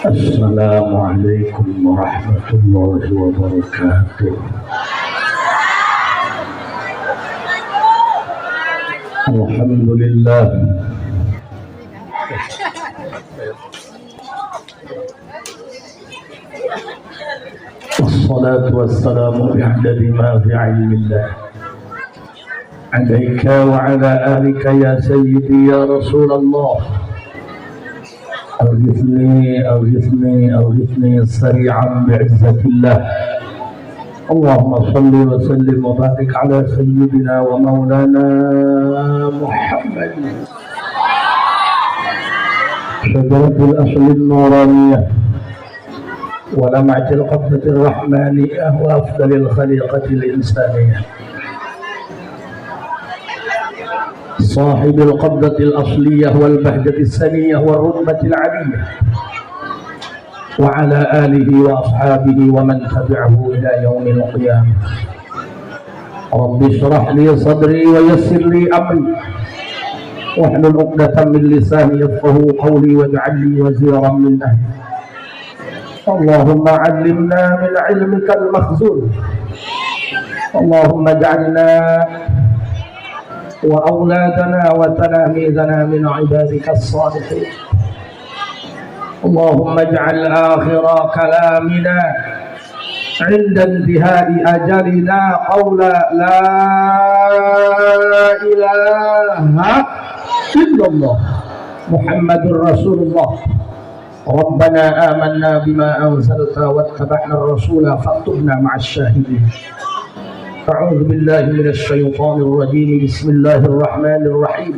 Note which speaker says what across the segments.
Speaker 1: السلام عليكم ورحمة الله وبركاته. الحمد لله والصلاة والسلام بعدد ما في علم الله عليك وعلى آلك يا سيدي يا رسول الله. أغثني أغثني أغثني سريعا بعزة الله. اللهم صل وسلم وبارك على سيدنا ومولانا محمد شجرة الأصل النورانية ولمعة القبضة الرحمانية وأفضل الخليقة الإنسانية صاحب القبضة الأصلية والبهجة السنية والرتبة العلية وعلى آله وأصحابه ومن تبعه إلى يوم القيامة. رب اشرح لي صدري ويسر لي أمري واحلل عقدة من لساني يفقهوا قولي واجعل لي وزيرا من أهلي. اللهم علمنا من علمك المخزون. اللهم اجعلنا وأولادنا وتلاميذنا من عبادك الصالحين. اللهم اجعل آخر كلامنا عند انتهاء أجلنا قول لا إله إلا الله محمد رسول الله. ربنا آمنا بما أنزلت واتبعنا الرسول فاكتبنا مع الشاهدين. أعوذ بالله من الشيطان الرجيم. بسم الله الرحمن الرحيم.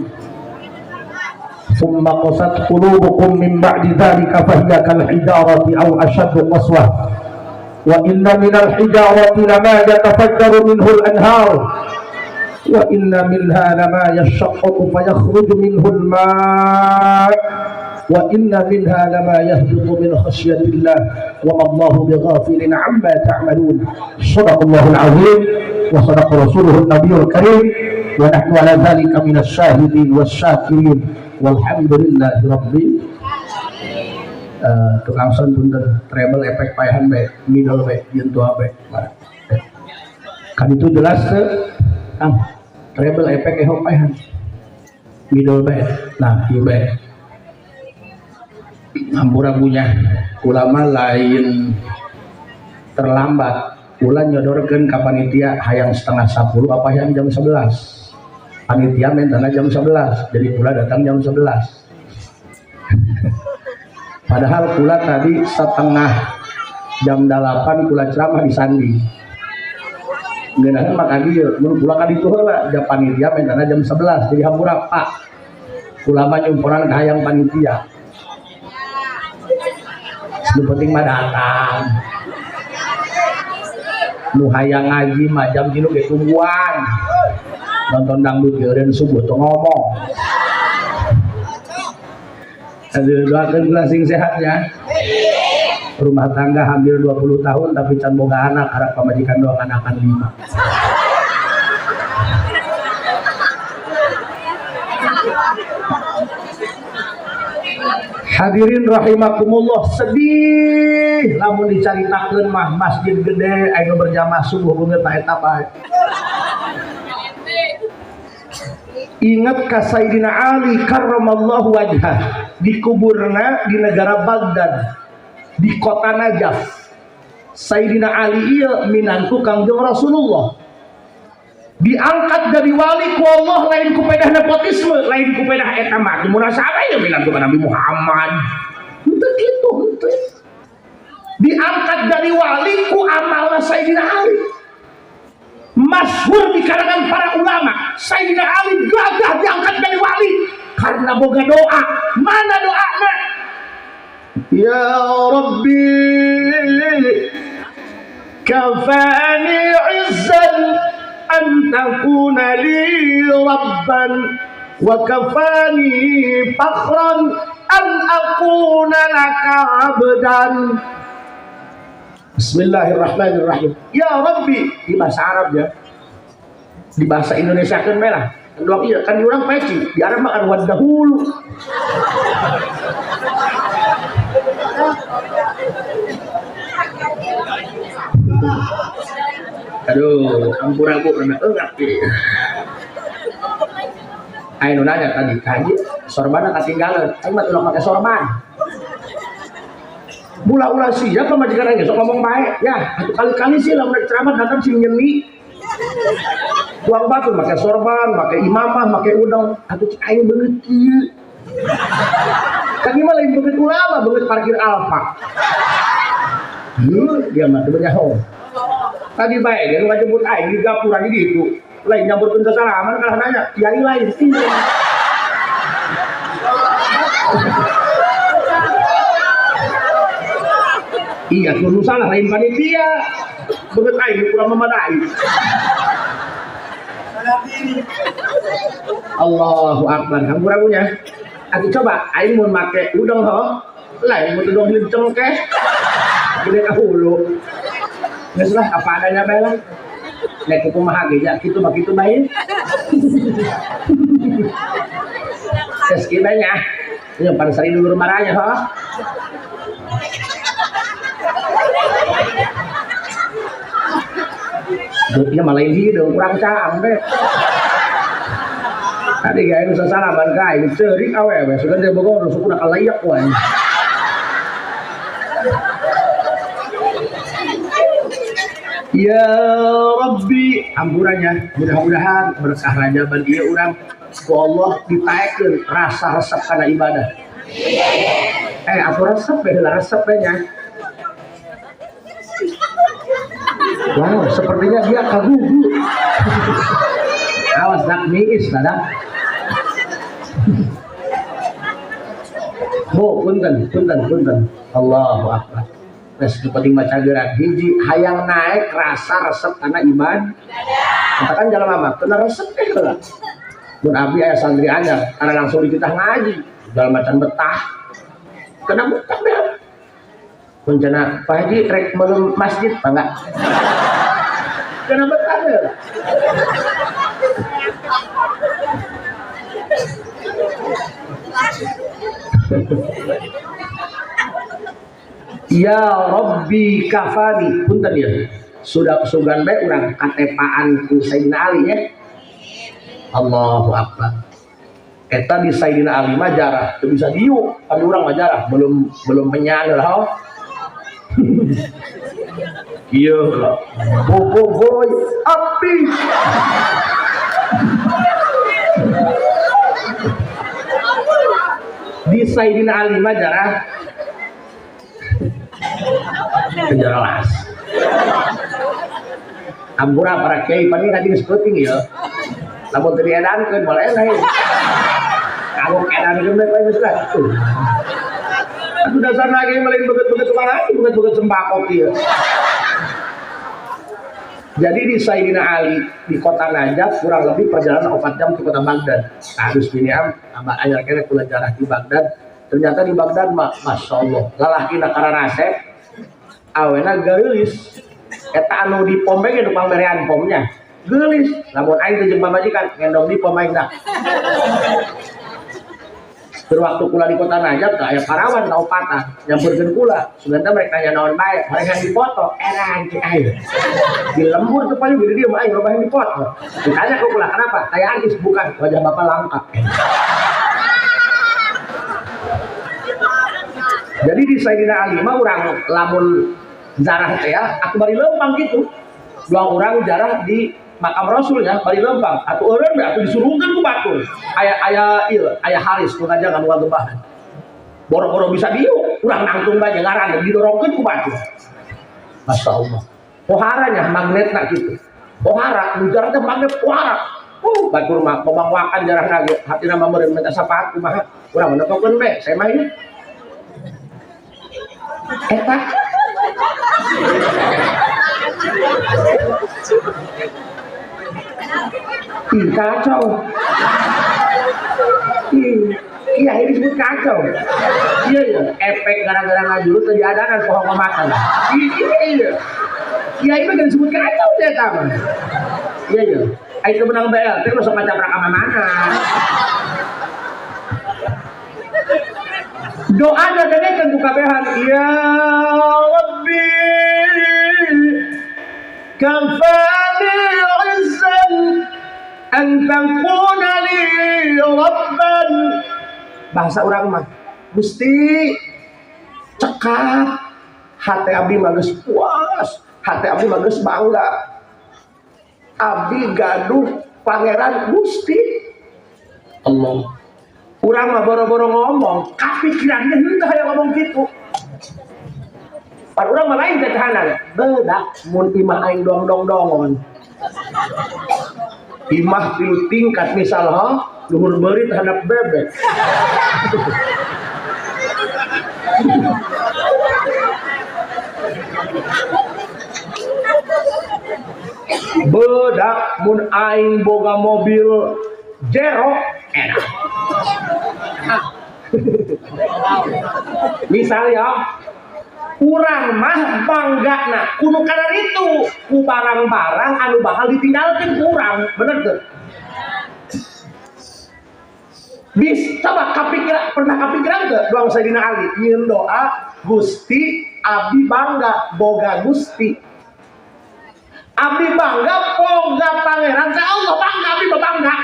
Speaker 1: ثم قست قلوبكم من بعد ذلك فهي كالحجارة أو أشد قسوة وإن من الحجارة لما يتفجر منه الأنهار وإن منها لما يشقق فيخرج منه الماء وإن منها لما يهبط من خشية الله وما الله بغافل عما تعملون. صدق الله العظيم وصدق رسوله النبي الكريم ونحن على ذلك من الشاهدين والشاكرين والحمد لله ربي. Tukang sound punten treble efek paehan bae middle bae yentu bae kan itu jelas Kang treble efek ehok paehan middle bae nah ieu bae hampura punya ulama lain terlambat ulah nyodorkeun ka panitia hayang setengah 10 apa hayang jam 11 panitia mentana jam 11 jadi pula datang jam 11 padahal pula tadi setengah jam 8 pula ceramah di sandi ngeunaan maka dieu mun pula ka ditu heula jam panitia mentana jam 11 jadi hampura Pak ulama nyumpuran ka hayang panitia nu penting mah datang nu hayang ngaji mah jam 3 ge tungguan nonton dangdut eureun subuh tuh ngomong. Aduh doakeun ulah sing sehat ya. Rumah tangga hampir 20 tahun tapi can boga anak harap pamajikan doakan akan 5. Hadirin rahimakumullah, sedih lamun dicaritakeun mah masjid gede anu berjamaah subuh beungeut ta eta bae. Ingat ka Sayyidina Ali karramallahu wajhah dikuburna di negara Baghdad di kota Najaf. Sayyidina Ali ieu minangku Kangjeng Rasulullah diangkat dari wali ku Allah lain ku pedah nepotisme lain ku pedah eta mah mun saha ya minangku Nabi Muhammad henteu kitu henteu diangkat dari wali ku amalna Sayyidina Ali masyhur di kalangan para ulama. Sayyidina Ali gagah diangkat dari wali karena boga doa. Mana doanya? Ya Rabbi kafani izzan an takuna li rabban wa kafani fakhran an akuna laka abdan. Bismillahirrahmanirrahim. Ya Rabbi di bahasa Arab ya. Di bahasa Indonesia kan merah. Doang iya kan di orang peci, di Arab makan wadahulu. Aduh, ampura aku pernah enggak ayo nanya tadi kaji sorban ketinggalan ayo mah ulah pakai sorban ulah siapa majikan aja sok ngomong baik ya satu kali-kali sih lah mereka ceramah datang sih nyeni buang batu pakai sorban pakai imamah pakai udang atau ayo banget kieu kan mah lain banget ulama banget parkir alfa dia mah teu nyaho tadi baik dia ngajemput aing di gapura di ditu lain nyamperkeun sasalaman kalah nanya kiai lain iya kudu salah lain panitia beget aing kurang memadai Allahu Akbar hampura punya aku coba aing mau make udang ho lain mau udang linceng ke gede ka hulu geus lah apa adanya bae lah nek kumaha ge ya kitu mah kitu bae geus kieu bae nya nya pan sari dulu marahnya ho dia malah ini dong kurang caang deh tadi gaya nusa salaman gaya cerik awewe sudah dia bogor suku nak layak wae ya Rabbi ampurannya mudah-mudahan berkah rajaban dia urang ku Allah ditaekeun rasa resep kana ibadah aku resep beda resep nya. Wow, sepertinya dia kagugu. Awas nak miis, sadang. Punten. Allahu Akbar. Wes penting maca gerak hiji hayang naik rasa resep kana iman. Katakan jalan mama, kena resep lah. Mun abdi aya santri anyar, karena langsung dititah ngaji, jalan macan betah. Kena betah deh. Rencana Pak Haji rek melum masjid apa enggak? Kenapa ada? Ya Rabbi kafani punten ya. Sudah sugan bae urang katepaan ku Sayyidina Ali ya. Allahu Akbar. Eta di Sayyidina Ali mah jarah, teu bisa diu, kan urang mah jarah, belum penyan lah. Iya lah, boy, api. Di Sayyidina Ali Majarah, kejelas. Ampura para kiai paling tadi sebuting ya. Namun tadi edan kan mulai lain. Kamu edan kan baik sudah. Aku dasar lagi melain begitu mana begitu sembako dia. Jadi di Sayyidina Ali di kota Najaf kurang lebih perjalanan 4 jam ke kota Baghdad. Harus biniam abah anyar kene kula jarah di Baghdad. Ternyata di Baghdad masya Allah lalaki nakara rasep awena geulis eta anu di pom ge nu pamerean pomnya geulis lamun aing teh jeung pamajikan ngendong di pom aing dah. Berwaktu kula di kota Najaf aya parawan kaupatan nyampeurkeun kula suganda mereka nanya naon bae mereka dipoto erang cek aing di lembur teu paling gede dia mah aing loba yang dipoto ditanya ke kula kenapa kayak artis bukan wajah bapak langka. Jadi di Sayyidina Ali mah urang lamun zarah teh ya aku bari lempang gitu dua orang jarah di makam Rasul ya bari lempang atau orang atau disuruhkan ku batur aya Haris ku aja nganu ngagebahan boro-boro bisa diu urang nangtung bae ngaran didorongkeun ku batur Masya Allah poharanya magnetna gitu pohara nu jarah teh magnet pohara batur mah pemangwakan jarah lagi hatina mah meureun minta sapaat kumaha urang nepokeun be saya mah ini eta kacau. Iya ini disebut kacau. Iya ya, efek gara-gara ngajurut tadi ada kan pohon makan. Iya. Iya itu kan disebut kacau deh kamu. Iya ya. Ayo menang BLT masuk macam rakaman mana? Doa dadane kan buka behan. Ya Rabbi kafani yakuna li rabban. Bahasa urang mah Gusti cekap hati abdi mah geus puas, hati abdi mah geus bangga. Abdi gaduh pangeran Gusti Allah. Urang mah boro-boro ngomong, kapikiran henteu hayang ngomong kitu. Pan urang mah lain teh tahanan. Bedak mun imah aing dong-dong-dongon. Imah 3 tingkat misal luhur beurit handap bebek. Bedak mun aing boga mobil Jero enak. Misalnya urang mah banggana kudu kana itu ku barang-barang anu bakal ditinggalkeun urang, bener teu? Coba pernah kapikiran teu doang Sayyidina Ali nyieun doa Gusti abdi bangga boga Gusti. Abdi bangga boga pangeran sa Allah, bangga abdi bangga.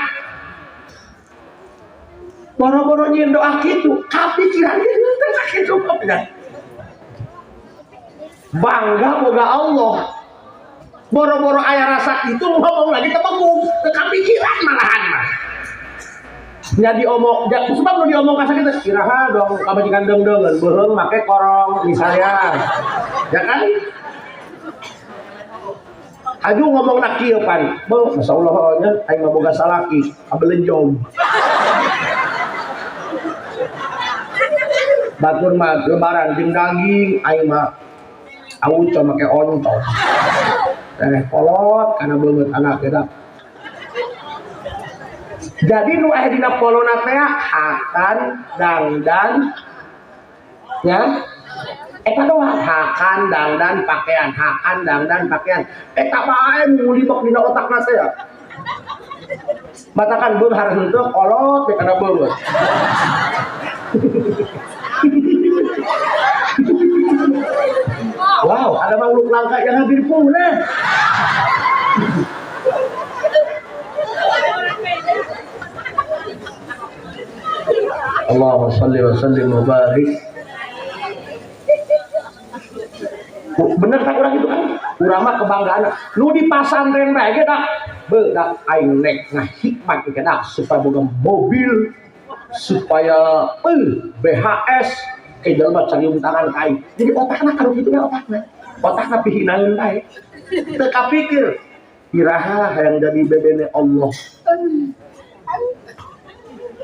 Speaker 1: Boro-boro nyieun doa kitu, kapikiran teu sakitu bener. Bangga boga Allah. Boro-boro aya rasa itu ngomong lagi tepung, teu kapikiran malahan mah. Nya diomong, sebab nu diomong ka sakitu iraha dong kabajikan deung-deungeun beureung make korong misalnya. Ya kan? Aju ngomong nak kieu pari. Beuh, masyaallah nya aing mah boga salaki, kabelenjong. Batur mah lebaran jeung daging aing mah awuco make ontong. Kolot kana beungeut anak eta. Jadi nu aya dina polona teh hakan dangdan ya. Eta doang hakan dangdan pakaian, hakan dangdan pakaian. Eta bae mulibok dina otakna teh ya. Batakan beung hareuh henteu kolot teh kana beungeut. Wow, ada makhluk langka yang hadir punah. Allahumma shalli wa sallim wa barik. Bener tak urang itu kan? Urang mah kebanggaan. Nu di pasantren bae ge dah. Beudak aing nek ngahikmat ge dah supaya boga mobil, supaya BHS ke jelema carium tangan ka aing. Jadi otakna karo kitu we otakna. Otakna pihinaeun bae. Teu kapikir iraha hayang jadi bebene Allah.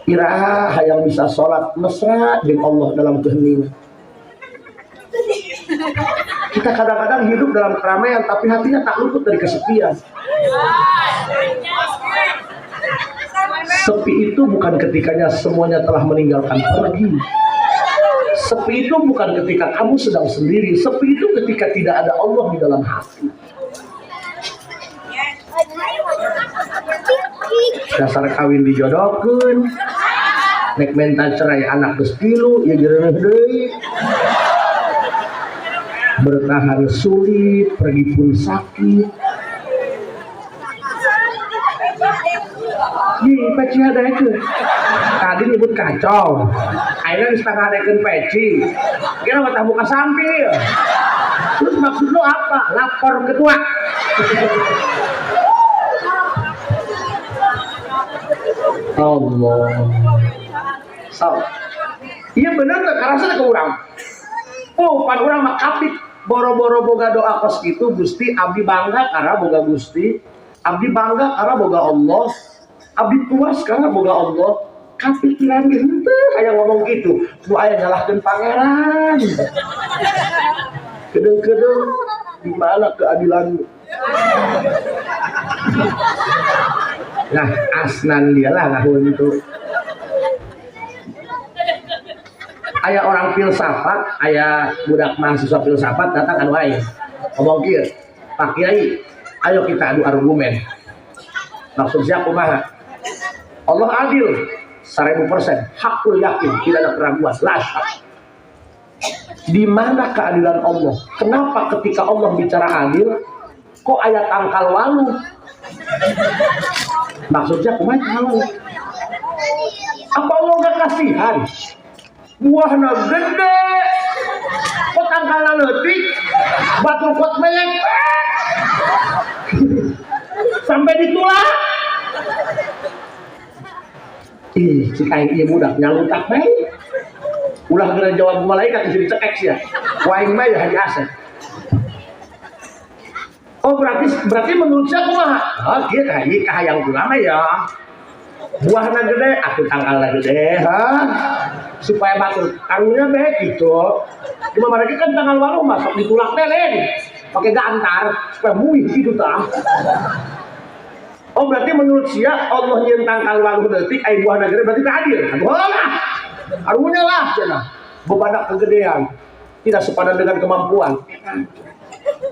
Speaker 1: Iraha hayang bisa sholat mesra dengan Allah dalam keheningan. Kita kadang-kadang hidup dalam keramaian tapi hatinya tak luput dari kesepian. Sepi itu bukan ketikanya semuanya telah meninggalkan pergi. Sepi itu bukan ketika kamu sedang sendiri. Sepi itu ketika tidak ada Allah di dalam hati. Dasar kawin dijodohkeun, nek menta cerai anak geus 3 ya jereuneuh deui. Bertahan sulit, pergi pun sakit. Ih, peci hadaekeun. Tadi nyebut kacau. Ayeuna geus tangah hadaekeun peci. Kira mah buka sampil. Terus maksud lu apa? Lapor ketua. Allah. So, iya bener tak karasa ke urang. Oh, pan urang mah kapit boro-boro boga doa kos kitu Gusti abdi bangga karena boga Gusti, abdi bangga karena boga Allah, abdi puas karena boga Allah. Kapikiran henteu aya ngomong kitu, nu aya nyalahkeun pangeran. Kedeung-kedeung di mana keadilan? Nah, asnan dia lah ngahun itu. Aya orang filsafat, aya budak mahasiswa filsafat datang anu aing. Ngomong kieu, Pak Kiai, ayo kita adu argumen. Maksud siapa kumaha? Allah adil 1000%, hakul yakin, tidak ada keraguan. Di mana keadilan Allah? Kenapa ketika Allah bicara adil, kok ayat angkal walu? Maksudnya kumaha halal? Apa Allah gak kasihan? Buahna gede, kok tangkalna leutik, batu kot melek, sampai ditulak. Si kain ieu budak nyalutak bae. Ulah geura jawab malaikat bisa dicekek sia. Waing mah ya haji asep. Oh berarti menurut saya kumaha? Oh kieu kahayang kula mah ya. Buahna gede, aku tangkalna gede, supaya batur karunya baik gitu. Cuma mereka kan tanggal walu masuk ditulak telen, pakai gantar supaya muih gitu tah. Oh berarti menurut sia Allah nyen tangkal walu detik ai buahna gede berarti adil. Bolah. Karunya lah cenah. Bebadak kegedean, tidak sepadan dengan kemampuan.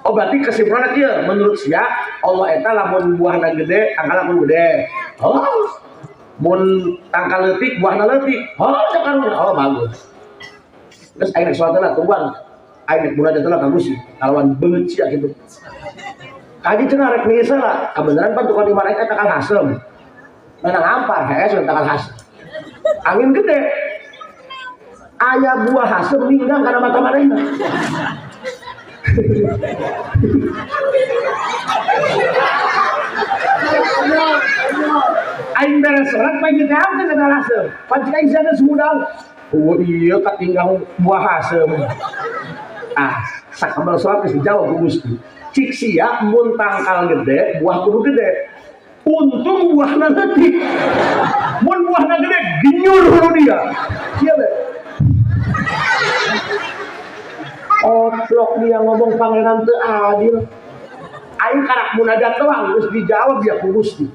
Speaker 1: Oh berarti kesimpulannya kieu menurut sia Allah eta lamun buahna gede, tangkalna pun gede. Oh mun tangkal leutik buahna leutik. Oh karunya oh bagus. Terus aing suatana tuang. Aing munajat teh bagus sih. Kalawan beungeut sia kitu. Kadi cenah rek ngeus lah, kebenaran pan tukang di mana eta tangkal hasem. Menang ampar hees tangkal hasem. Angin gede. Aya buah hasem ninggang kana mata manehna. Aing beres serat pagi teh apa kana hasem. Pancik aing sana sumudang. Oh iya katinggal buah hasem. Sakabal salat geus dijawab ku Gusti. Cik sia mun tangkal gede, buah kudu gede. Untung buahna leutik. Mun buahna gede, ginyur hulu dia. Iya be. Oplok dia ngomong pangeran teu adil. Aing karak munajat doang geus dijawab dia ku Gusti.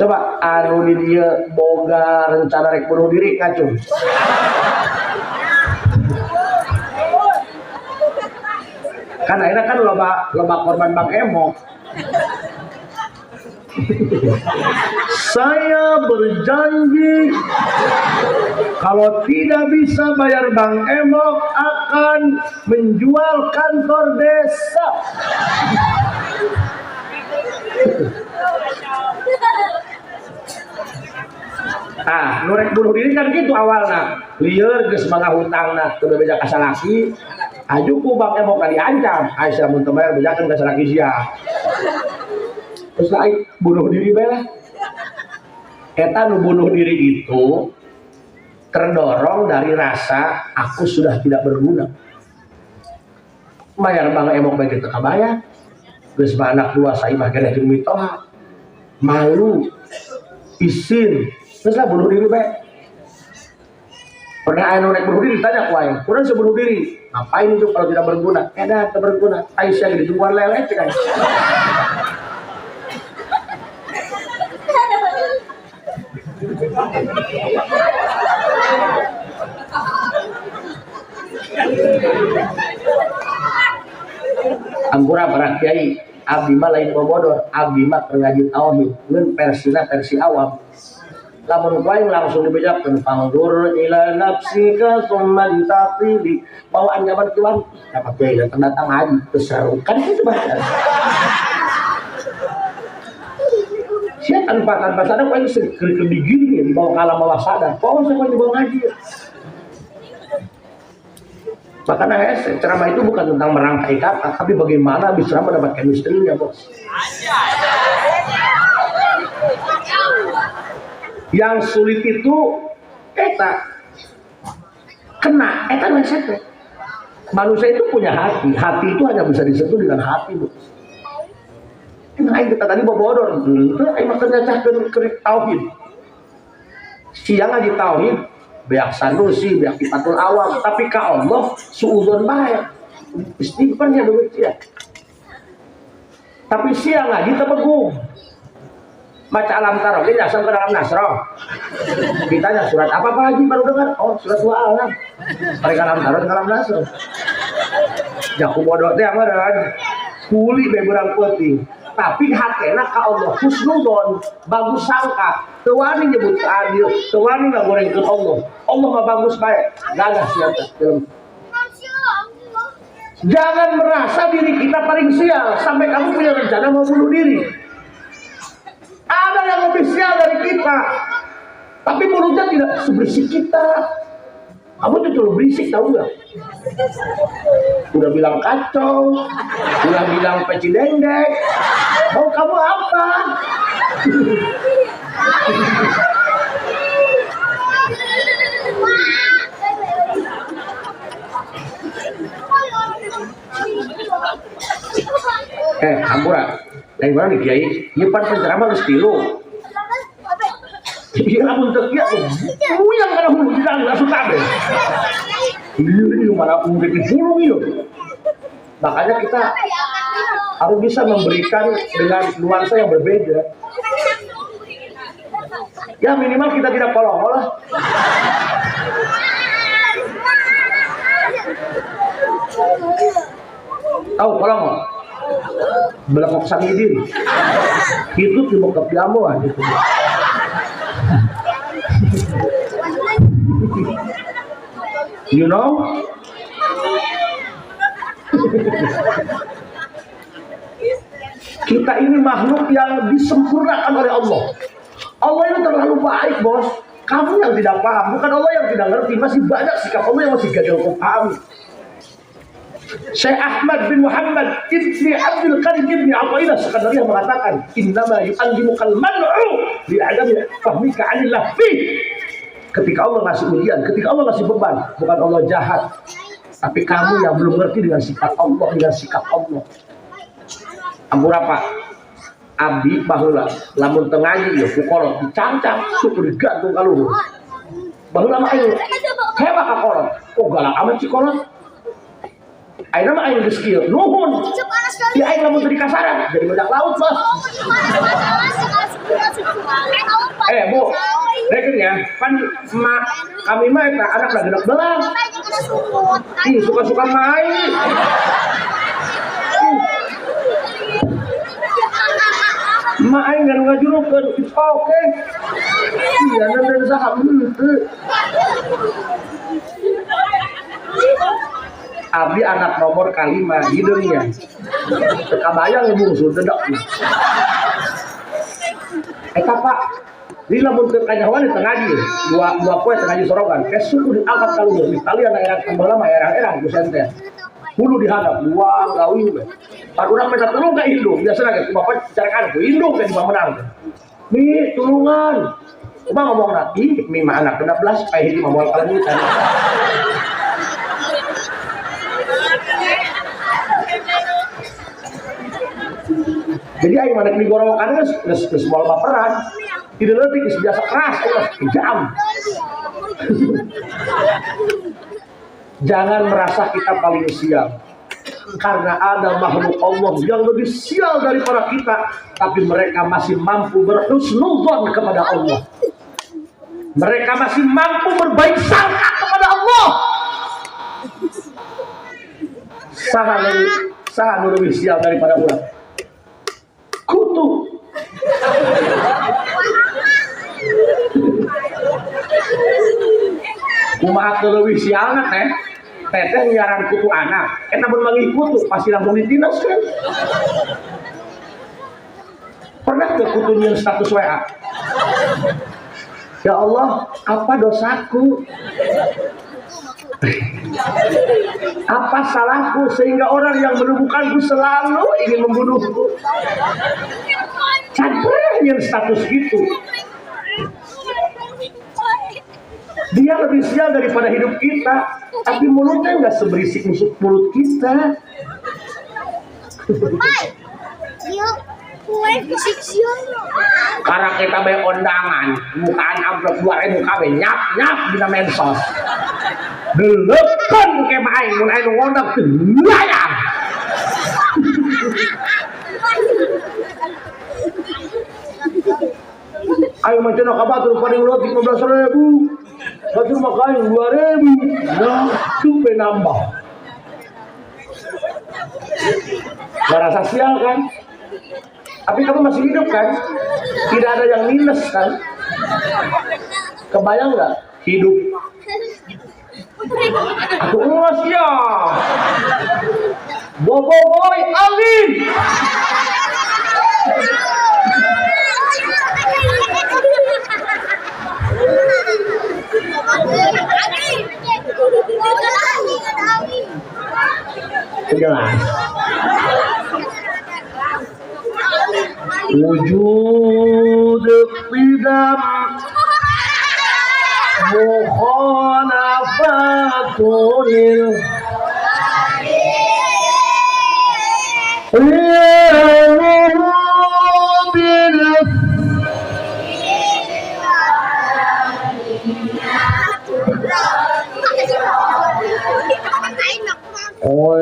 Speaker 1: Coba anu di dieu boga rencana rek bunuh diri kacung. Kan akhirnya kan loba korban Bang Emok. Saya berjanji kalau tidak bisa bayar Bang Emok akan menjual kantor desa. Nurek bunuh diri kan gitu awalnya. Lieur geus mangga hutangna teu beja ka salaki. Ajuku Bang Emok kali ancam, Aisyah mun teu bayar bejakeun ka salaki sia. Terus aing bunuh diri bae lah. Eta nu bunuh diri itu terdorong dari rasa aku sudah tidak berguna. Bayar Bang Emok bae teu kabayar. Geus mah anak dua saimah keneh jeung mitoha. Malu. Isin. Terus lah bunuh diri bae. Pernah anu rek bunuh diri ditanya ku aing, "Urang saya bunuh diri." Ngapain itu kalau tidak berguna? Edan tidak berguna. Aisyah gitu tungguan lele kan. Ampura para kiai, abdi mah lain bobodor, abdi mah ngaji tauhid, ngeun versina versi awam. Lamun lain langsung dibejakeun pangdur ila nafsika summa taqili bawaan zaman kiwan dapat kiai datang haji terseru kan itu bahasa siap tanpa sadar paling segera digini dibawa kalam bawah sadar kok saya dibawa ngaji makanya ceramah itu bukan tentang merangkai kata tapi bagaimana bisa mendapatkan istrinya bos. Yang sulit itu eta kena eta mindset. Manusia itu punya hati itu hanya bisa disentuh dengan hati bu. Emang aing kita tadi bobodor itu aing maksudnya cahkeun tauhid siang ngaji tauhid beak sanusi beak kifatul awam tapi ka Allah suudzon bae istighfarnya duit sia tapi siang ngaji teu begung baca alam taroh, dia nyasar ke dalam nasroh. Ditanya surat apa Pak Haji baru dengar? Oh surat dua alam. Mereka alam taroh dalam nasroh. Jaku bodoh teh amaran. Kuli beberang putih. Tapi hatena ka Allah husnudon, bagus sangka. Tewani nyebut adil, tewani ngagorengkeun Allah. Allah mah bagus bae. Gagas siapa film. Jangan merasa diri kita paling sial sampai kamu punya rencana mau bunuh diri. Ada yang lebih sial dari kita, tapi mulutnya tidak seberisik kita. Kamu tuh terlalu berisik, tahu nggak? Udah bilang kacau, udah bilang peci dendek. Mau kamu apa? Ampura, dari mana nih Kiai? Nyepan penceramah ke stilo. Iya, lamun teu kieu yang kana hulu tidak langsung kabeh. Ini mana udah dibulung itu. Makanya kita harus bisa memberikan dengan nuansa yang berbeda. Ya minimal kita tidak kolong lah. Tahu kolong? Belakang Samidin. Itu di muka piamuan itu. You know? Kita ini makhluk yang disempurnakan oleh Allah. Allah itu terlalu baik, bos. Kamu yang tidak paham, bukan Allah yang tidak ngerti. Masih banyak sikap Allah yang masih gagal kau pahami. Syekh Ahmad bin Muhammad ibni Abdul Qadir ibni Athaillah sebenarnya mengatakan, innama yu'allimukal man'u li'adami fahmika 'anillah fi. Ketika Allah ngasih ujian, ketika Allah ngasih beban, bukan Allah jahat, tapi kamu yang belum ngerti dengan sifat Allah, dengan sikap Allah. Ampura Pak, abdi baheula lamun teu ngaji ya kukolot dicancang syukur digantung ka luhur. Baheula mah aing hebat ka kolot. Kok galak amat si kolot? Ayeuna mah aing geus kieu nuhun. Di aing lamun teu dikasaran jadi budak laut, Bos. Bu, rekeun ya, kan emak kami mah eta anak gedeuk belang. Ih, suka-suka main. Mak aing ngan ngajurukeun, oke. Iya, dan saham henteu. Abdi anak nomor kalima di dunia. Kabayang bungsu dedek. Eta Pak, di lamun teu kanyawan di tengah di dua poe tengah di sorogan. Kesuku diangkat ka luhur, ditalian erang kembala mah erang-erang kusen teh. Hulu dihadap, dua gawin we. Padurang minta tolong ke indung, biasanya ke bapak carakan ke indung ke di pemenang. Mi tulungan. Coba ngomong nanti, mi mah anak 16, kayak hiji mamual kalung kan. Jadi aing mana di gorowokan geus moal baperan. Tidak leutik geus biasa keras, jam. Jangan merasa kita paling sial, karena ada makhluk Allah yang lebih sial daripada kita, tapi mereka masih mampu berhusnudzon kepada Allah. Mereka masih mampu berbaik sangka kepada Allah. Saha lebih sial daripada ulah? Kutu. Kumaha lebih sialna teh? Teteh nyaran kutu anak, eta mun manggih kutu pasti langsung ditindas kan. Pernah ke kutu nyeun status WA? Ya Allah, apa dosaku? Apa salahku sehingga orang yang menemukanku selalu ingin membunuhku? Cadreh nyeun status gitu. Dia lebih sial daripada hidup kita, tapi mulutnya nggak seberisik mulut kita. Karena kita bae kondangan, mukaan amplop 2000 kabeh nyap dina medsos. Deuleupkeun ke mah aing mun aing ngondang teu layar. Ayo macam nak kabar paling ulah 15.000. Satu rumah kain 2.000. Nah, itu nambah. Gak rasa sial kan? Tapi kamu masih hidup kan? Tidak ada yang minus kan? Kebayang nggak hidup? Aku emas ya. Boboiboy Alin. Jelas. Wujud qidam mukhalafatul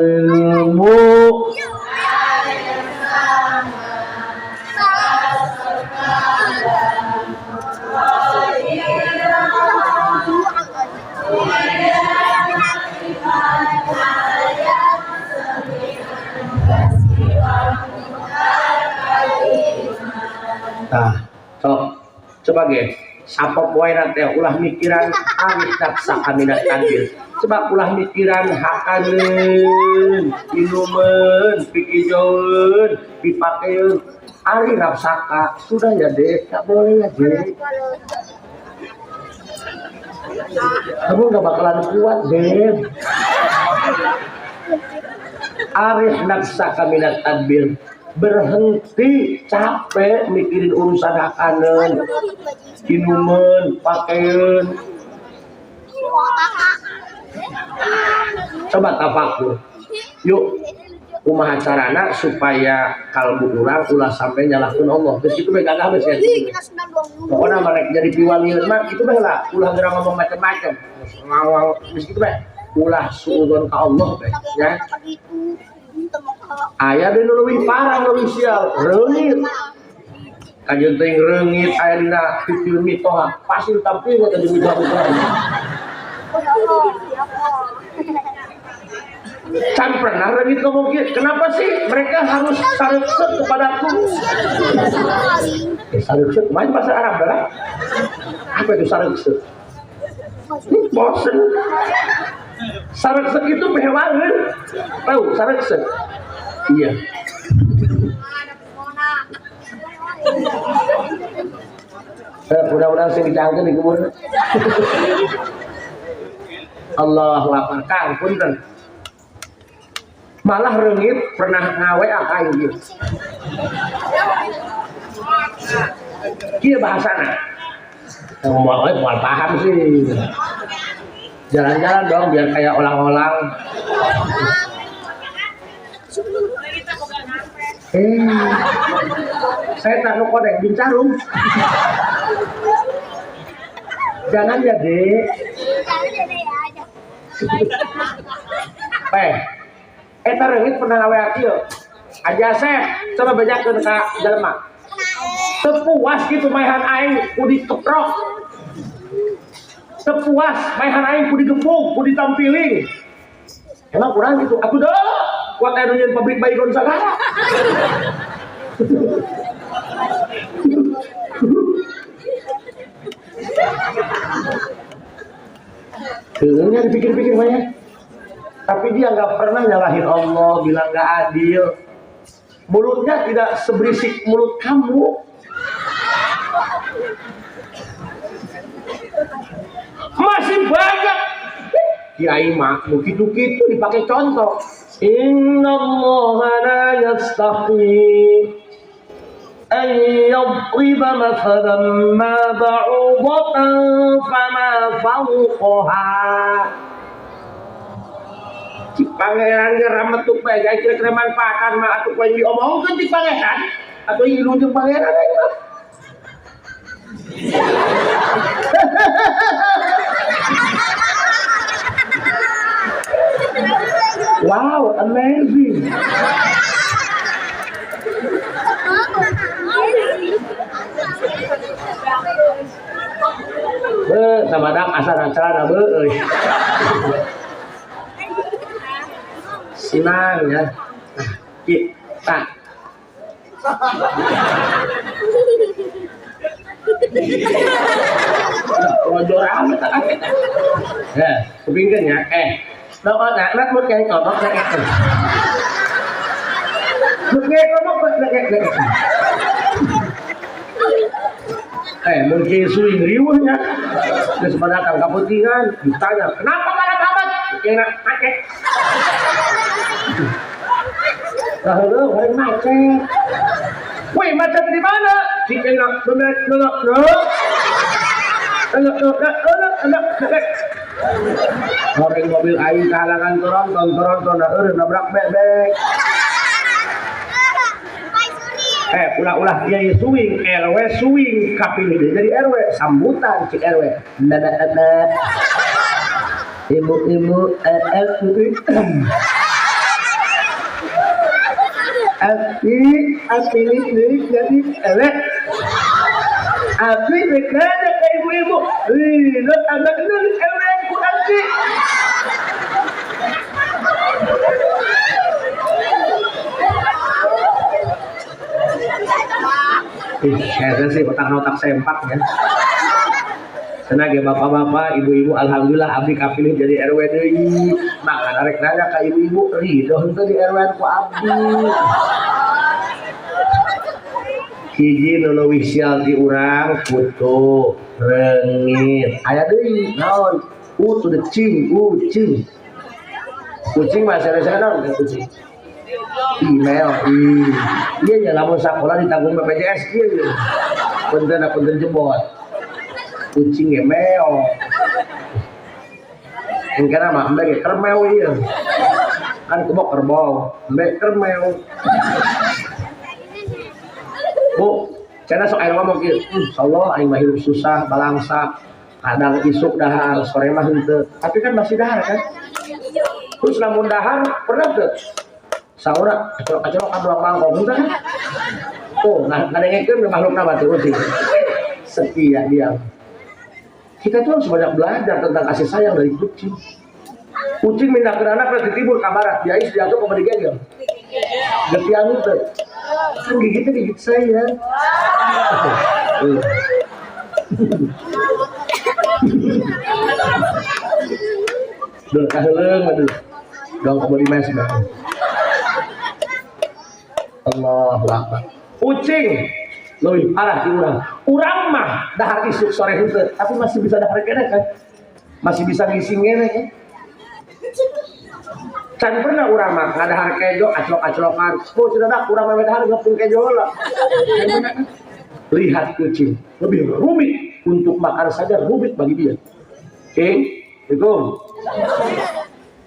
Speaker 1: ilmu nah, coba ge, sapa poe nanti ulah mikiran arif daksa kaminat adil. Coba ulah mikiran hakaneun, minuman, pikijeun, dipakeun, ari rapsaka. Sudah ya Dek, tak boleh ya Dek. Kamu gak bakalan kuat Dek. Arif naksa kaminat adil. Berhenti, capek mikirin urusan hakaneun, minuman, pakeun. Coba tafakur. Yuk, kumaha carana supaya kalbu urang ulah sampai nyalahkeun Allah. Terus itu bae gagah beus ya. Pokona marek jadi piwalieur mah itu bae lah, ulah geura ngomong macam-macam. Ngawal geus kitu bae. Ulah suudzon ka Allah bae ya. Aya deui nu leuwih parah leuwih sial, reungit. Kajeun teuing reungit aya dina pikeun mitoha, pasti tampilna teh di mitoha. Can pernah reungit ngomong gitu. Kenapa sih mereka harus sareukseut kepadaku? Sareukseut main bahasa Arab dah. Apa itu sareukseut? Bosen. Sareukseut itu behewangeun. Tahu sareukseut? Iya. Mudah-mudahan sing dicangkeun di kubur. Allah lapar kang punten. Malah reungit pernah ngawe akain gitu. Kieu bahasana. Mau paham sih. Jalan-jalan dong biar kayak olang-olang. Saya tak mau kodeng bincarung. Jangan ya Dek. Eta reungit pernah ngawe kieu. Aja Sep, coba bejakeun ka jelema. Teu puas kitu maehan aing ku dikeprok. Teu puas maehan aing ku digepuk, ku ditampiling. Emang kurang gitu. Aku dah kuat aya nyeun pabrik baygon sagala. Dulunya dipikir-pikir banyak. Tapi dia nggak pernah nyalahin Allah, bilang nggak adil. Mulutnya tidak seberisik mulut kamu. Masih banyak. Kiai mah, gitu-gitu dipakai contoh. Innallaha la yastahi an yadriba mathalan ma ba'udatan fama fawqaha. Pangeran ge rametuk bae gaya kira-kira manfaatan mah atuh poe diomongkeun ti pangeran atuh ieu jeung pangeran aing mah. Wow, amazing. Samadak asal acara euy. Sinang ya. Kita. Lojor amat tak kita. Ya, kupingkeun ya. Doa nak mut kayak ngomong nek. Mut kayak ngomong nek. Mungkin suing riuhnya. Geus pada kang kaputingan ditanya, "Kenapa malam amat?" enak macet. Kalau hari macet. Wih, macet di mana? Di enak bener. Orang mobil aing kalangan toronton nabrak bebek. Ulah dia swing RW swing kapilih jadi RW sambutan si RW. Ibu Api jadi RW. Api berkata ke ibu-ibu, lo anak itu RW ku Api. Saya sih otak sempak ya. Senang ya bapak-bapak, ibu-ibu, alhamdulillah abdi kapilih jadi RW deui. Maka narek nanya ka ibu-ibu, ridho henteu di RW ku abdi. Hiji nu leuwih sial ti urang kutu reungit. Aya deui naon? Utu decing, ucing. Kucing mah sere-sere naon kucing? Email, iya ya lamun sekolah ditanggung BPJS iya. Punten jebot. Kucing email. Engkana mah embek kermeu ieu. Kan kumo kerbau, embek kermeu. Bu, cenah sok aya ngomong kieu. Insyaallah aing mah hirup susah, balangsa. Kadang isuk dahar, sore mah henteu. Tapi kan masih dahar kan? Terus lamun dahar pernah teu? Saura acelok abang bangkong kan? Oh, ngadengekeun makhluk nama tuh kucing. Setia dia. Kita tuh harus banyak belajar tentang kasih sayang dari kucing. Kucing mindah ke anak terus ditibur ke barat, dia is diatur ke digegel. Getian itu. Kan gigitnya gigit saya. Duh, kaheuleuh mah duh. Dong kembali mes dah. Allahu Akbar. Kucing leuwih parah ti urang. Urang mah dahar isuk sore henteu, tapi masih bisa dahar kene kan. Masih bisa ngising kene kan. Can pernah urang mah ngadahar kejo aclok-aclokan. Oh, sudah urang mah dahar ngepung kejo lah. Lihat kucing, lebih rumit untuk makan saja rumit bagi dia. Oke, itu.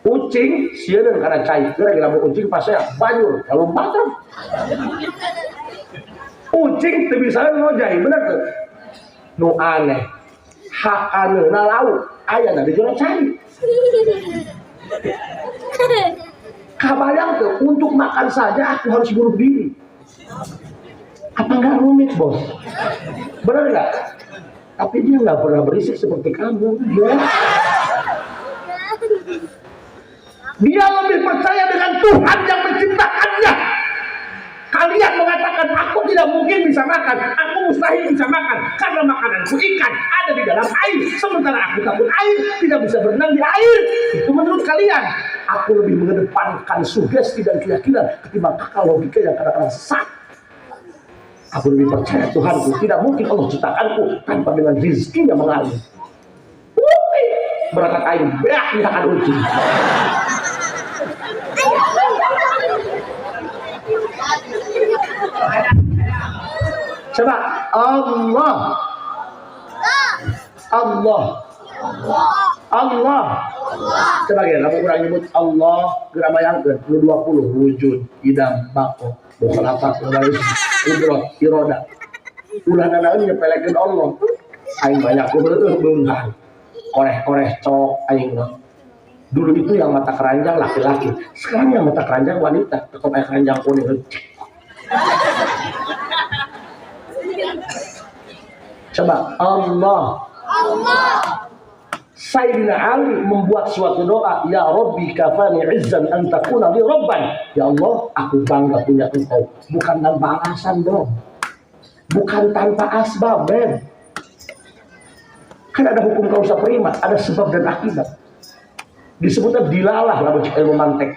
Speaker 1: Kucing sieun kana cai keur lamun kucing pasea banyur lompatan. Kucing teu bisa ngojai bener teu? Nu aneh. Hak aneuna lauk aya di jero cai. Kabayang tuh untuk makan saja aku harus bunuh diri. Apa enggak rumit bos? Bener enggak? Tapi dia enggak pernah berisik seperti kamu. Ya. Dia lebih percaya dengan Tuhan yang menciptakannya. Kalian mengatakan aku tidak mungkin bisa makan, aku mustahil bisa makan karena makananku ikan ada di dalam air, sementara aku takut air, tidak bisa berenang di air. Itu menurut kalian. Aku lebih mengedepankan sugesti dan keyakinan ketimbang akal logika yang kadang-kadang sesat. Aku lebih percaya Tuhanku, tidak mungkin Allah ciptakanku tanpa dengan rezeki yang mengalir. Berangkat air, beak misalkan uji. Coba Allah. Coba gini, lalu kurang nyebut Allah gerak bayangkeun 20 wujud idam bako bersalafat kembali kudrot iroda ulah nanaeun nyepelekeun Allah aing banyak kubeuleuh beunghang koreh-koreh cok aing mah. Dulu itu yang mata keranjang laki-laki, sekarang yang mata keranjang wanita, tetap aya keranjang kuning. Coba Allah. Sayyidina Ali membuat suatu doa, ya Rabbi kafani izzan an takuna li rabban. Ya Allah, aku bangga punya engkau, bukan tanpa alasan dong, bukan tanpa asbab men. Kan ada hukum kausa prima, ada sebab dan akibat. Disebutnya dilalah lamun ilmu mantek,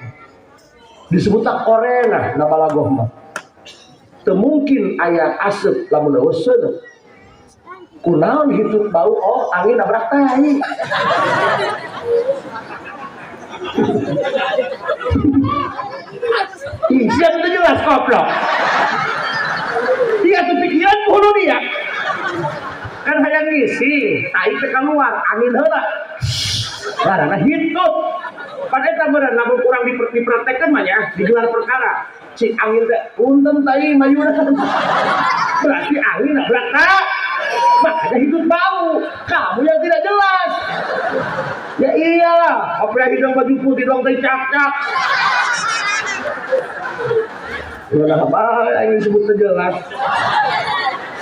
Speaker 1: disebutnya korena nabalagoh mah. Teu mungkin aya asep lamun euseun. Kunaon hidup bau angin nabrak tai. Siap itu jelas goblok. Dia tuh pikiran kudu dia. Kan hayang ngisi, tai teh keluar, angin heula. Karena hitut. Pada eta meureun lamun kurang dipraktekkeun mah nya, digelar perkara. Si angin teh punten tai mayuna. Berarti angin belakang. Makanya hidup bau. Kamu yang tidak jelas. Ya iyalah, apa hidung baju putih dong teh cak-cak. Ulah apa yang disebut jelas.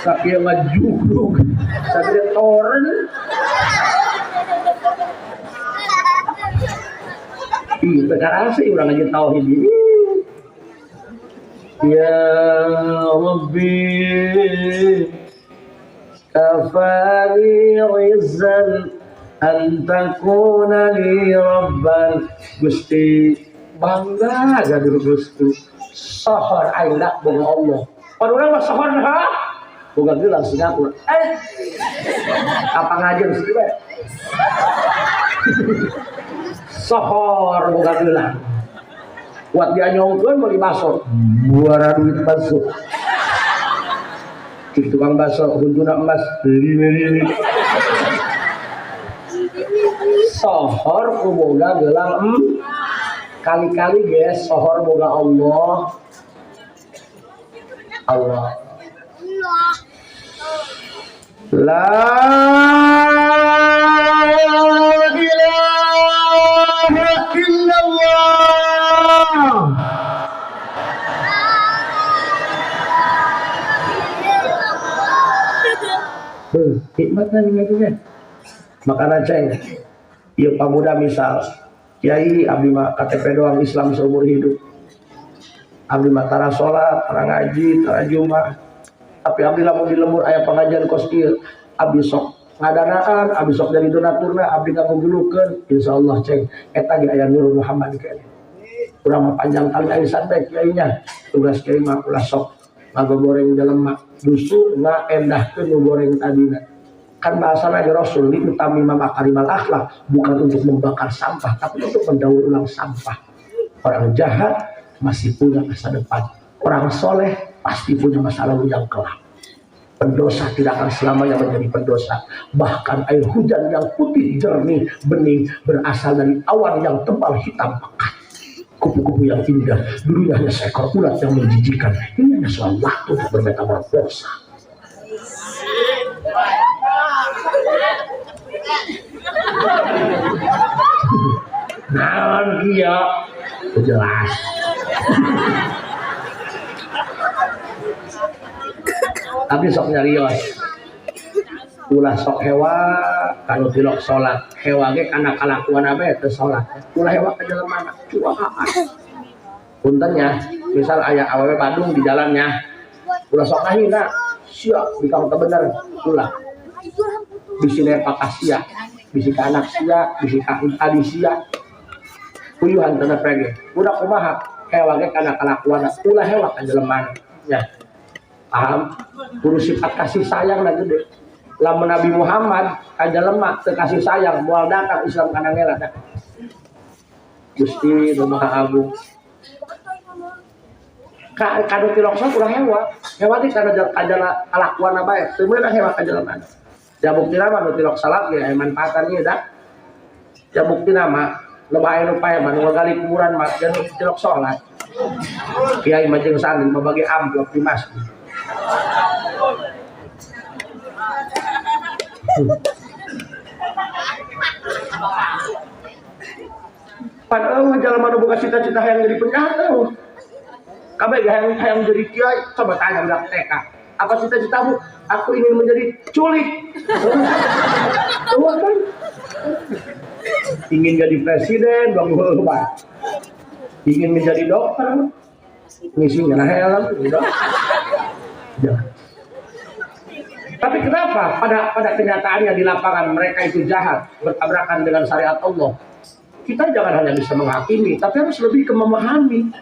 Speaker 1: Tapi yang ngajugrug, tapi toren. Iya, sekarang sih orang aja tauhid ini. Ya Rabbi, kafani izzan an takuna li rabban. Gusti bangga gaduh Gusti. Sahar aina boga Allah. Pan urang mah sahar ha? Boga gelang Singapura. Apa ngajar sih we? Sahar boga gelang. Buat dia nyongkeun mau dibaso. Buara duit baso. Cik tukang baso hunduna emas. Sahar ku boga gelang kali-kali guys, sahar boga Allah. Allah. La ilaha illallah. Hikmatnya ini makanan ceng. Iya pemuda misal Kiai abdi mah KTP doang Islam seumur hidup. Abdi mah tara salat, tara ngaji, tara jumat. Tapi abdi lamun di lembur aya pengajian koskil, abdi sok ngadanaan, abdi sok dari donaturna, abdi ngagugulukeun, insyaallah ceng eta ge aya Nur Muhammad kene. Urang mah panjang kali arisan teh kiainya. Tugas kiai mah ulah sok ngagoreng jelema, justru ngaendahkeun nu goreng tadina. Kan bahasa Nabi Rasul itu utami makarimal akhlak, bukan untuk membakar sampah tapi untuk mendaur ulang sampah. Orang jahat masih punya masa depan, orang soleh pasti punya masa lalu yang kelak. Pendosa tidak akan selamanya menjadi pendosa. Bahkan air hujan yang putih jernih bening berasal dari awan yang tebal hitam pekat. Kupu-kupu yang indah dulunya hanya seekor ulat yang menjijikan. Ini hanya soal waktu untuk bermetamorfosa. Naon kieu? Jelas. Tapi sok nyarios. Ulah sok hewa kanu tilok salat. Hewa ge kana kalakuan abe teu salat. Ulah hewa ka jelema cuahaan. Puntennya, misal aya awewe Badung di jalannya. Ulah sok ngahina. Sia di kamu bener ulah. Bisi nepa ka sia, bisi ka anak sia, bisi ka adi sia. Puyuhan teu prege. Udah kumaha? Hewa ge kana kalakuan. Ulah hewa ka jelema nya. Paham? Kudu sifat kasih sayang na gede. Lamun Nabi Muhammad ka jelema teu kasih sayang, moal datang Islam kana ngela dah. Gusti Nu Maha Agung. Kado tilok sok ulah hewa. Hewa teh kana kalakuan bae. Teu meunang hewa ka jelema. Ya bukti nama nu tilok salat ge aya manfaatan ieu dah. Ya bukti nama loba aya nu pae mah nu gali kuburan mah jeung tilok salat. Kiai mah jeung sandi membagi amplop di masjid. Padahal jelema nu boga cita-cita hayang jadi penjahat eueuh. Kabeh hayang jadi kiai, coba tanya budak TK. Apa cita-citamu? Aku ingin menjadi culik. Kan? Ingin jadi presiden, bang Hulman. Ingin menjadi dokter, ngisi ngana helm, gitu. Ya. Tapi kenapa pada kenyataannya di lapangan mereka itu jahat, bertabrakan dengan syariat Allah? Kita jangan hanya bisa menghakimi, tapi harus lebih ke memahami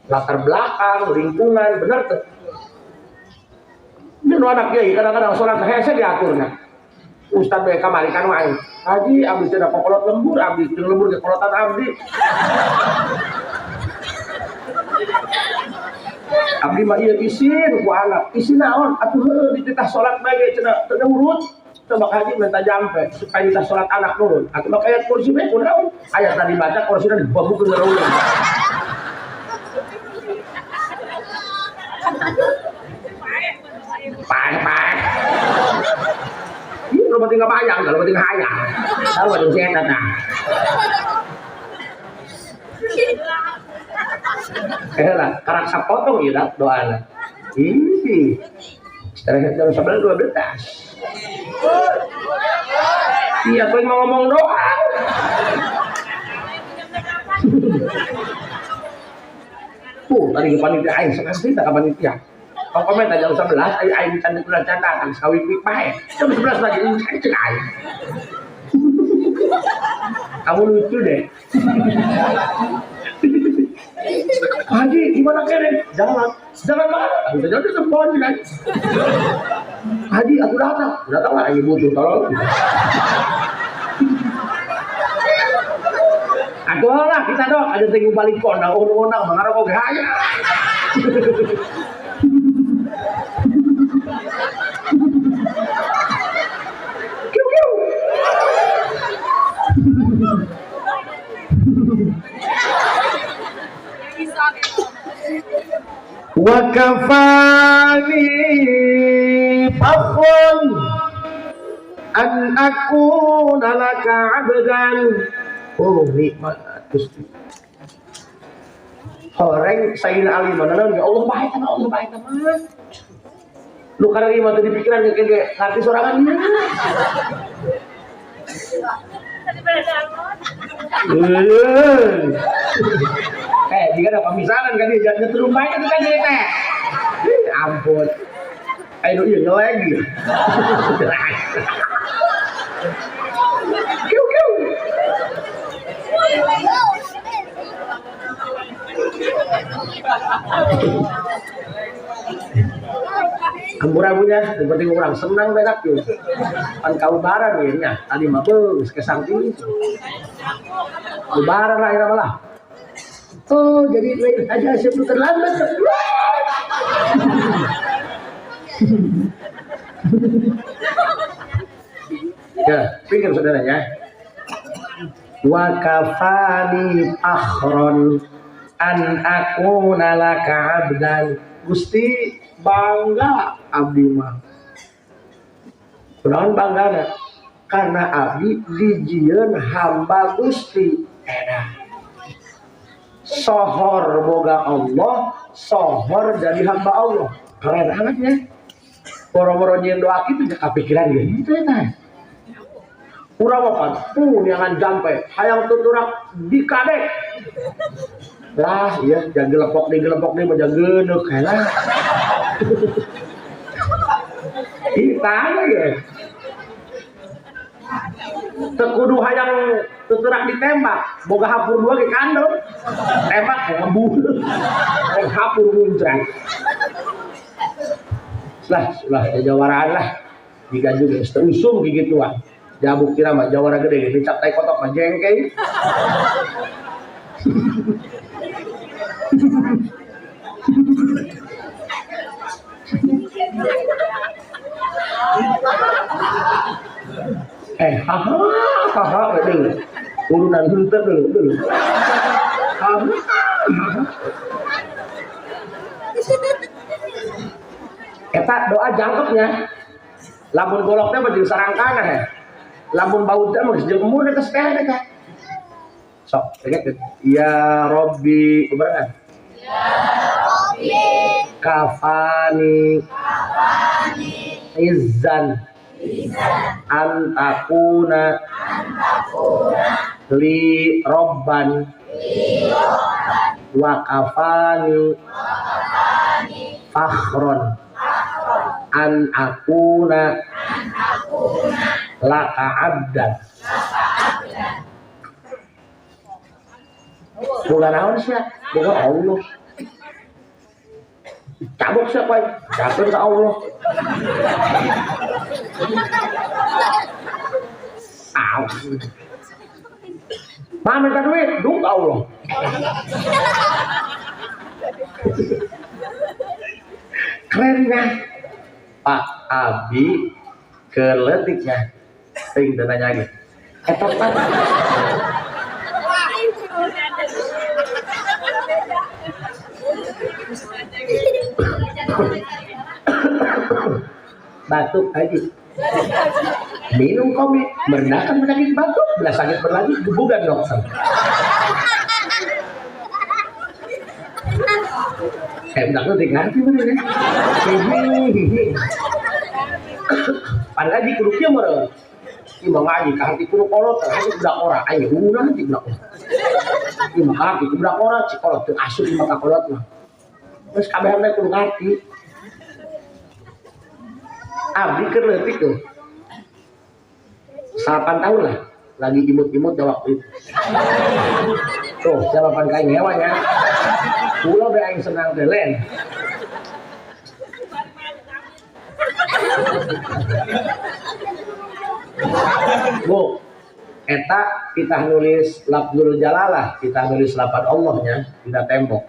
Speaker 1: latar belakang, lingkungan, benar tuh. Dan anak kiai kadang-kadang sholat hese diaturnya. Ustaz bae kamari kan wae. Haji abdi teh da kolot lembur abdi, jeung lembur ge kolotan abdi. Abdi mah ieu isin ku anak. Isin naon? Atuh heuh dititah salat bae ge cenah teu urut. Coba haji minta jampe supaya dititah salat anak nurun. Atuh mah aya kursi bae kunaon? Aya tadi baca kursina dibabukeun ka ulang. Pae. Ini lo penting bayang, kalau penting hayang. Tahu ada setan nah. Lah, karak sapotong ya doana. Ini. Setelah jam 11:12. Iya, kau mau ngomong doa. Tadi panitia aing sekali tak panitia. Kau komen aja jam 11, aing cantik bulan catatan, sawi pik bae. Jam 11 lagi cek aing. Kamu lucu deh. Haji, gimana keren? Jalan mana? Bisa jadi telepon kan? Haji, aku datang lah, ini butuh tolong. Aduh lah, kita dong, ada tinggal balik kondang, undang-undang, mengarah kok gaya. Wa kafani fakhun an akuna laka abdan. Oh nikmat Gusti. Horeng Sayyidina Ali mana ya Allah baik teman. Lu karena ieu mah teu dipikiran ge ngarti sorangan ieu. Jika ada pemisahan kan dia jangan terumbai itu kan jadi teh. Ampun. Ayo ieu lagi. Kiu. Ampura-ampurnya, yang penting orang senang berak tuh. Kan kaubaran ya, tadi mah bagus kesangking itu. Kaubaran lah ya malah. Oh jadi lain aja sebelum terlambat. Ya, pikir saudaranya. Wa kafani akhron an akuna laka abdan. Gusti bangga abdi mah. Kunaon banggana? Karena abdi dijieun hamba Gusti. Sohor boga Allah, sohor jadi hamba Allah. Keren anaknya. Boro-boro nyeun doa kitu teh kapikiran gitu ya. Urang mah jangan jampe, hayang tuturak dikadek. Lah, iya jangan gelepok nih mah jangan geuneuh helah. Ditanya ya. Tekudu hayang tuturak ditembak, boga hapur dua ke kandung. Tembak ngebul. Hapur muncrat. Lah jawaraan lah. Diganjung geus terusum gigituan. Jabuk kira mah jawara gede dicap tai kotok mah jengkei. Haha dulu. Urunan henteu dulu. Eta doa jangkepnya. Lamun golok teh mah jeung sarangkana he. Lamun baut teh mah jeung embun eta teh teh. Sok, ingat ya Rabbi, beneran? Ya Rabbi kafani izzan antakuna li robban wa kafani fakhron an akuna laka abdan. Bukan naon sih, bukan Allah. Cabut siapa? Cabut ke Allah. Aw. Ma minta duit, duh Allah. Keren kan? Pak Abi keletiknya. Ting dan nanya lagi. Pak. Batuk aja. Minum kopi, meredakan penyakit batuk, belah sakit berlanjut, gebukan dokter. Enggak ngerti ngerti mana ya? Padahal di kurupnya mana? Imam ngaji kahati kurup kolot, kahati budak orang, ayo guna nanti budak orang. Imam kahati budak orang, si kolot tu asuh di mata kolot mah. Terus kabehan mereka kurup ngerti. Abdi kerletik tuh. 8 tahun lah, lagi imut-imut ya waktu itu. Tuh, jawaban kain hewan ya. Pulau be aing senang delen. Bu, eta kita nulis lafzul jalalah, kita nulis lapan Allahnya, tidak tembok.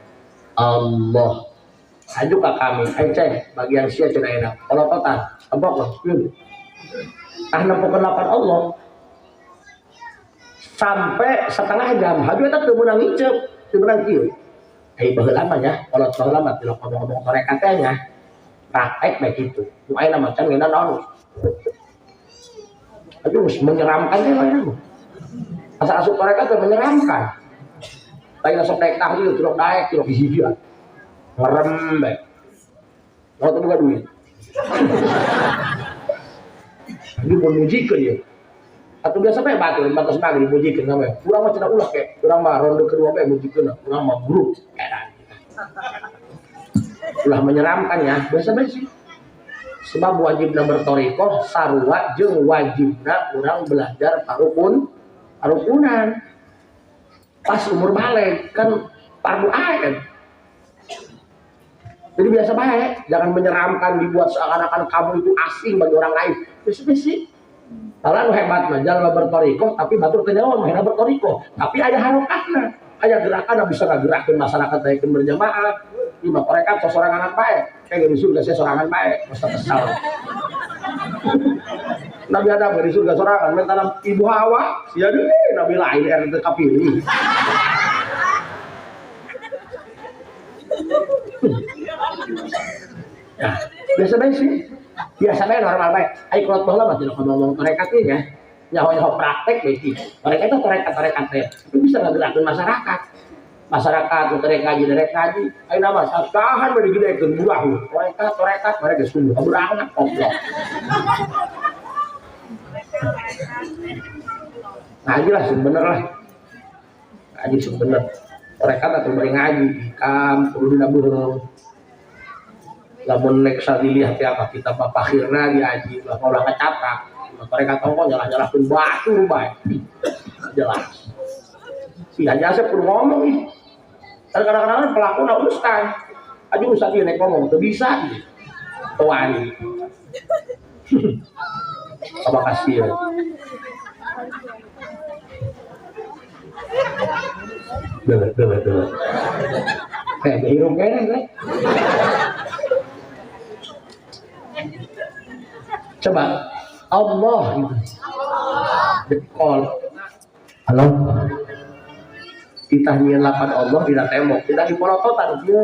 Speaker 1: Allah. Aju ka kami, cek bagian sia cenah enak. Kalau total, tembok loh. Ah nempukeun lapan Allah. Sampai setengah jam, habis eta teu meunang ngicep, teu meunang kieu. Baheula mah nya, kalau lama tidak ngomong mereka teh nya. Praktek baik itu. Nu ayeuna macan ngena naon. Aduh, menyeramkan teh lain. Asa-asup mereka teh menyeramkan. Lain sok naik tahliul, turun naik, turun hiji-hijian. Ngerem bae. Waktu buka duit. Ini pun mujikeun ya. Atau biasa bae batur batas maghrib mujikeun we. Urang mah cenah ulah ke. Urang mah ronde kedua bae mujikeun. Urang mah buruk. Ulah menyeramkan ya. Biasa bae sih. Sebab wajibna bertorikoh sarua jeung wajibna urang belajar parukunan. Pas umur balik kan fardu ain. Jadi biasa baik, jangan menyeramkan dibuat seakan-akan kamu itu asing bagi orang lain. Bisi-bisi. Kalau hebat mah jangan bertorikoh, tapi batur teh nyawa mah bertorikoh. Tapi ada harokatna, aya gerakan bisa ngagerakeun masyarakat daekeun berjamaah. Lima mereka sorangan baik, kayak di surga saya sorangan baik, masa kesal. Nabi Adam di surga sorangan, mentanam ibu Hawa, sia deui Nabi lain RT kapilih. Ya, biasa baik sih. Biasa baik normal baik. Ai kolot baheula mah tidak ngomong mereka teh ya. Nyaho-nyaho praktek bae sih. Mereka itu tarekat-tarekat teh. Itu bisa ngagerakeun masyarakat. Masyarakat mereka ngaji. Ai nama sasahan mah digedekeun murah. Tarekat mereka sungguh berangan goblok. Ngaji lah sebener lah. Ngaji sebener. Mereka atau beri ngaji, kam, kudu dinabuh. Lamun nek sadiliah teh apa kita papakhirna diaji, lah ulah kacapak. Mereka tongkol nyalah-nyalahkeun batu bae. Jelas. Si aja saya perlu ngomong nih. Kadang-kadang pelaku na ustaz. Aja ustaz dia nek ngomong teu bisa. Teu wani. Terima kasih. Ya. Bener. Hirup kene kan? Coba Allah gitu. Dekol. Halo. Kita nyian lapan Allah tidak tembok, tidak dipolototan dia.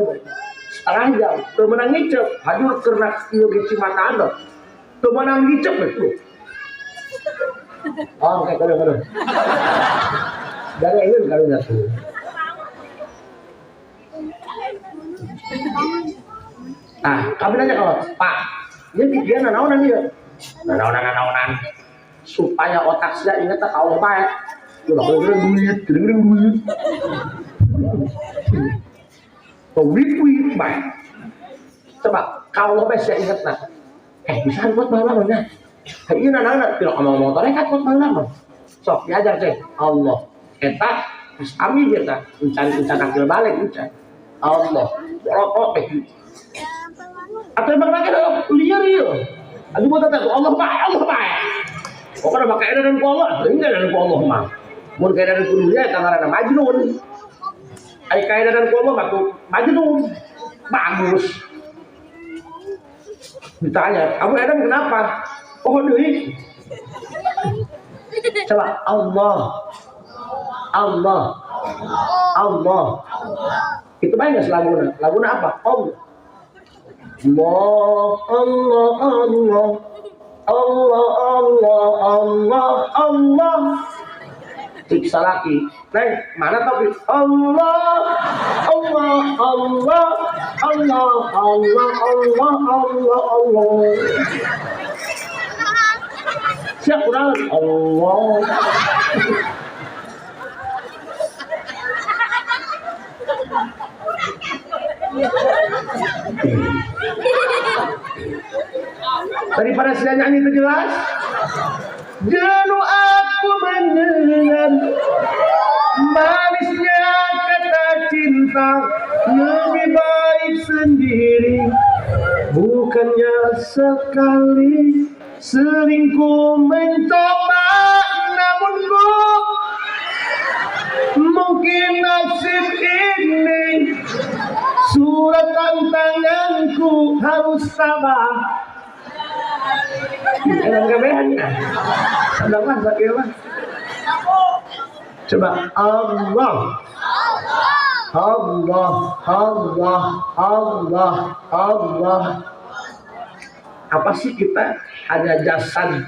Speaker 1: Setengah jam, teu meunang ngicep, hajur kerak ieu ge cimatana. Teu meunang ngicep betul. Oh, kayak kada. Dari ini kalau enggak tuh. Ah, kami nanya kalau Pak, ini dia naonan dia. Naonan. Supaya otak saya ingat tak Allah baik. Udah duit. Duit baik. Coba kalau saya ingat nak, bisa buat malam ya. Ini anak-anak tidak ngomong tarekat buat malam. Sok diajar cek Allah. Kita kami kita encan akil balik encan. Allah rokok begitu. Atau bang lagi liar. Aduh buat Allah baik. Pokoknya pakai edaran ku Allah, enggak edaran ku Allah mah. Mun ka edaran ku dunia eta ngaranna majnun. Ai ka edaran ku Allah batu majnun. Bagus. Ditanya, "Kamu edan kenapa?" Oh, deui. Coba Allah. Allah. Allah. Itu banyak laguna. Laguna apa? Allah. Allah, Allah. Allah, Allah, Allah, Allah. Siksa lagi. Neng, mana tapi Allah, Allah, Allah, Allah, Allah, Allah, Allah, Allah. Siap udah Allah. Daripada sudah nyanyi itu jelas. Dulu aku mendengar manisnya kata cinta, lebih baik sendiri. Bukannya sekali sering ku mencoba, namun ku mungkin nasib ini surat tantanganku harus sabar. Enak kebehan ya. Sedangkan sakit. Coba Allah. Allah, Allah, Allah, Allah. Apa sih kita hanya jasad?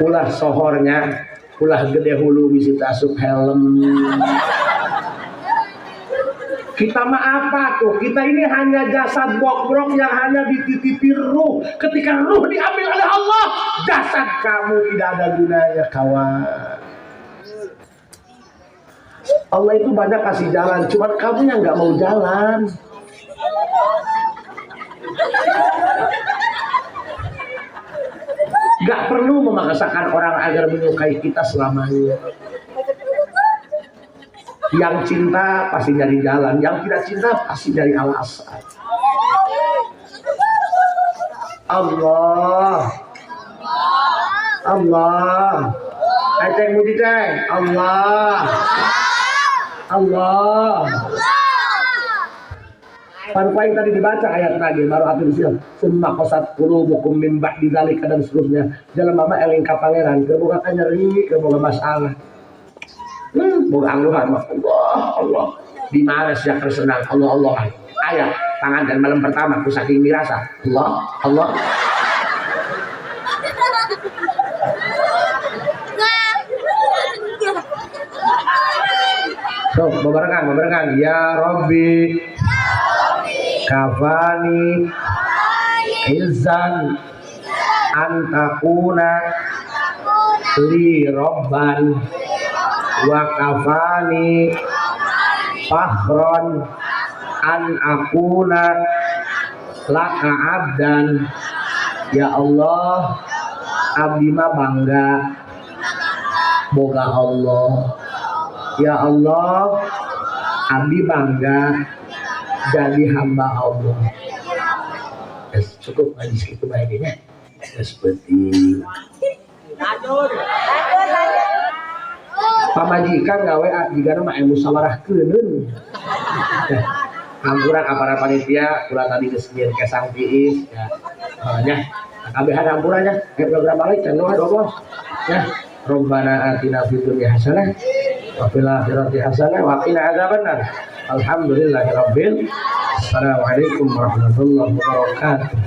Speaker 1: Ulah sohornya, ulah gede hulu bisa tasuk helm. Kita mah apa tuh? Kita ini hanya jasad bokrok yang hanya dititipi ruh. Ketika ruh diambil oleh Allah, jasad kamu tidak ada gunanya, kawan. Allah itu banyak kasih jalan, cuma kamu yang nggak mau jalan. Gak perlu memaksakan orang agar menyukai kita selamanya. Yang cinta pasti dari jalan, yang tidak cinta pasti dari alasan. Allah, Allah, Aceh muji ceng, Allah, Allah. Pan-pan tadi dibaca ayat tadi baru atur sil. Summa qasat qulubukum min ba'di dzalika dan seterusnya. Jalan mama eling ka pangeran, kebuka nyeri, kebuka masalah. Boga angguhan Allah, Allah. Di mana sejak tersenang Allah, Allah. Ayat tangan dan malam pertama ku saking dirasa Allah, Allah. So, bebarengan. Ya Rabbi, kafani izan antakuna li robban wa kafani fakhron an akuna laka abdan. Ya Allah, abdi mah bangga boga Allah. Ya Allah, abdi bangga jadi hamba Allah. Cukup aja segitu baiknya. Seperti pamajikan gawe jika nama musyawarah keunun. Hampuran aparat panitia kula tadi kesenian kesang tiis ya. Makanya kabehan hampurannya kayak program balik dan doa bos. Ya, Rabbana atina fid dunya hasanah wa fil akhirati hasanah wa qina adzabannar. Alhamdulillahirabbil. Assalamualaikum warahmatullahi wabarakatuh.